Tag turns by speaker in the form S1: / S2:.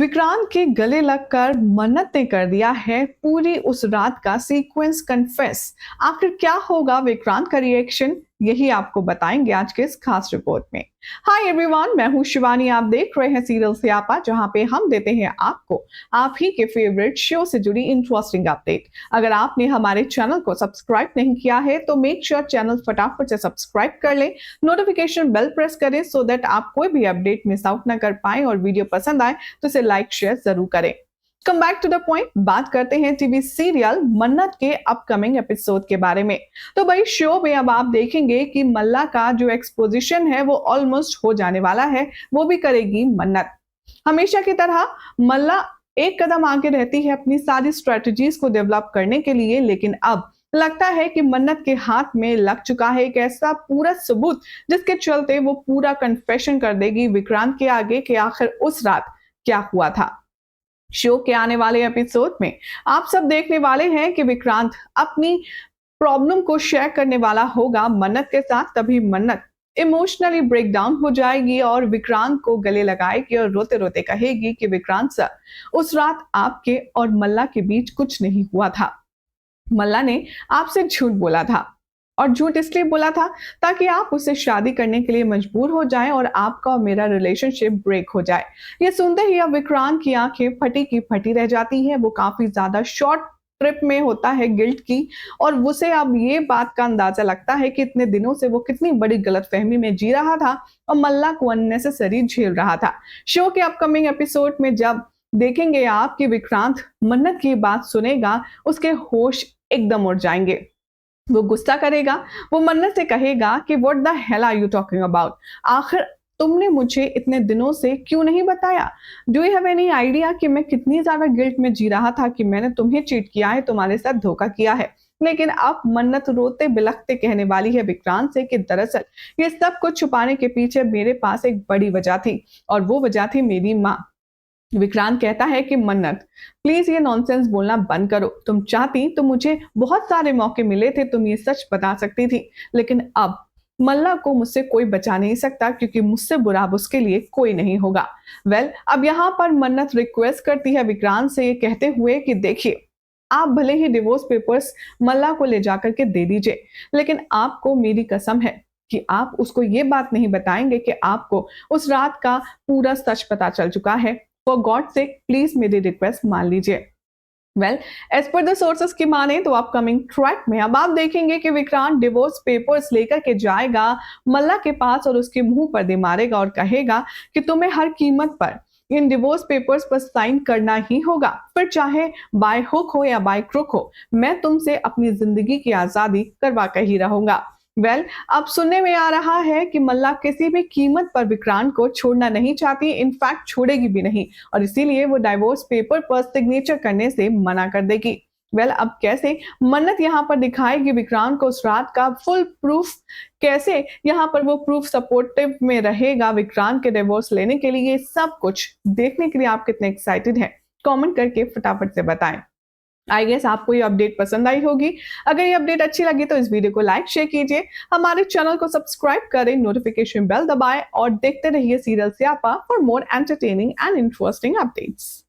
S1: विक्रांत के गले लगकर मन्नत ने कर दिया है पूरी उस रात का सीक्वेंस कन्फेस। आखिर क्या होगा विक्रांत का रिएक्शन, यही आपको बताएंगे आज के इस खास रिपोर्ट में। हाय एवरीवन, मैं हूं शिवानी। आप देख रहे हैं सीरियल स्यापा, जहां पे हम देते हैं आपको आप ही के फेवरेट शो से जुड़ी इंटरेस्टिंग अपडेट। अगर आपने हमारे चैनल को सब्सक्राइब नहीं किया है तो मेक श्योर चैनल फटाफट से सब्सक्राइब कर ले, नोटिफिकेशन बेल प्रेस करें सो दैट आप कोई भी अपडेट मिस आउट ना कर पाए, और वीडियो पसंद आए तो इसे लाइक शेयर जरूर करें। Come back to the point, बात करते हैं टीवी सीरियल मन्नत के अपकमिंग एपिसोड के बारे में। तो भाई शो में अब आप देखेंगे कि मल्ला का जो एक्सपोजिशन है वो ऑलमोस्ट हो जाने वाला है, वो भी करेगी मन्नत। हमेशा की तरह मल्ला एक कदम आगे रहती है अपनी सारी स्ट्रेटजीज को डेवलप करने के लिए, लेकिन अब लगता है कि मन्नत के हाथ में लग चुका है एक ऐसा पूरा सबूत जिसके चलते वो पूरा कन्फेशन कर देगी विक्रांत के आगे कि आखिर उस रात क्या हुआ था। शो के आने वाले एपिसोड में आप सब देखने वाले हैं कि विक्रांत अपनी प्रॉब्लम को शेयर करने वाला होगा मन्नत के साथ। तभी मन्नत इमोशनली ब्रेक डाउन हो जाएगी और विक्रांत को गले लगाएगी और रोते रोते कहेगी कि विक्रांत सर, उस रात आपके और मल्ला के बीच कुछ नहीं हुआ था। मल्ला ने आपसे झूठ बोला था, और झूठ इसलिए बोला था ताकि आप उससे शादी करने के लिए मजबूर हो जाएं और आपका और मेरा रिलेशनशिप ब्रेक हो जाए। ये सुनते ही अब विक्रांत की आंखें फटी की फटी रह जाती हैं। वो काफी ज्यादा शॉर्ट ट्रिप में होता है गिल्ट की, और उसे अब ये बात का अंदाजा लगता है कि इतने दिनों से वो कितनी बड़ी गलतफहमी में जी रहा था और मल्ला को अननेसेसरी झेल रहा था। शो के अपकमिंग एपिसोड में जब देखेंगे आप कि विक्रांत मन्नत की बात सुनेगा, उसके होश एकदम उड़ जाएंगे। वो गुस्सा करेगा, वो मन्नत से कहेगा कि what the hell are you talking about, आखिर तुमने मुझे इतने दिनों से क्यों नहीं बताया। Do you have any idea कि मैं कितनी ज्यादा गिल्ट में जी रहा था कि मैंने तुम्हें चीट किया है, तुम्हारे साथ धोखा किया है। लेकिन अब मन्नत रोते बिलखते कहने वाली है विक्रांत से कि दरअसल ये सब कुछ छुपाने के पीछे मेरे पास एक बड़ी वजह थी, और वो वजह थी मेरी माँ। विक्रांत कहता है कि मन्नत प्लीज ये नॉनसेंस बोलना बंद करो, तुम चाहती तो मुझे बहुत सारे मौके मिले थे, तुम ये सच बता सकती थी, लेकिन अब मल्ला को मुझसे कोई बचा नहीं सकता क्योंकि मुझसे बुरा अब उसके लिए कोई नहीं होगा। अब यहाँ पर मन्नत रिक्वेस्ट करती है विक्रांत से ये कहते हुए कि देखिए, आप भले ही डिवोर्स पेपर्स मल्ला को ले जाकर के दे दीजिए, लेकिन आपको मेरी कसम है कि आप उसको ये बात नहीं बताएंगे कि आपको उस रात का पूरा सच पता चल चुका है। फॉर गॉड से प्लीज मेरी रिक्वेस्ट मान लीजिए। एज पर द सोर्सेस की माने तो अपकमिंग ट्रैक में अब आप देखेंगे कि विक्रांत डिवोर्स पेपर्स लेकर के जाएगा मल्ला के पास और उसके मुंह पर दे मारेगा और कहेगा कि तुम्हें हर कीमत पर इन डिवोर्स पेपर्स पर साइन करना ही होगा, फिर चाहे बाय हुक हो या बाय क्रुक हो, मैं तुमसे अपनी जिंदगी की आजादी करवा कर ही रहूंगा। अब सुनने में आ रहा है कि मल्ला किसी भी कीमत पर विक्रांत को छोड़ना नहीं चाहती, इनफैक्ट छोड़ेगी भी नहीं, और इसीलिए वो डाइवोर्स पेपर पर सिग्नेचर करने से मना कर देगी। अब कैसे मन्नत यहाँ पर दिखाएगी विक्रांत को उस रात का फुल प्रूफ, कैसे यहाँ पर वो प्रूफ सपोर्टिव में रहेगा विक्रांत के डिवोर्स लेने के लिए, सब कुछ देखने के लिए आप कितने एक्साइटेड हैं, कमेंट करके फटाफट से बताएं। आई गेस आपको ये अपडेट पसंद आई होगी। अगर ये अपडेट अच्छी लगी तो इस वीडियो को लाइक शेयर कीजिए, हमारे चैनल को सब्सक्राइब करें, नोटिफिकेशन बेल दबाएं और देखते रहिए सीरियल स्यापा for more entertaining and interesting updates.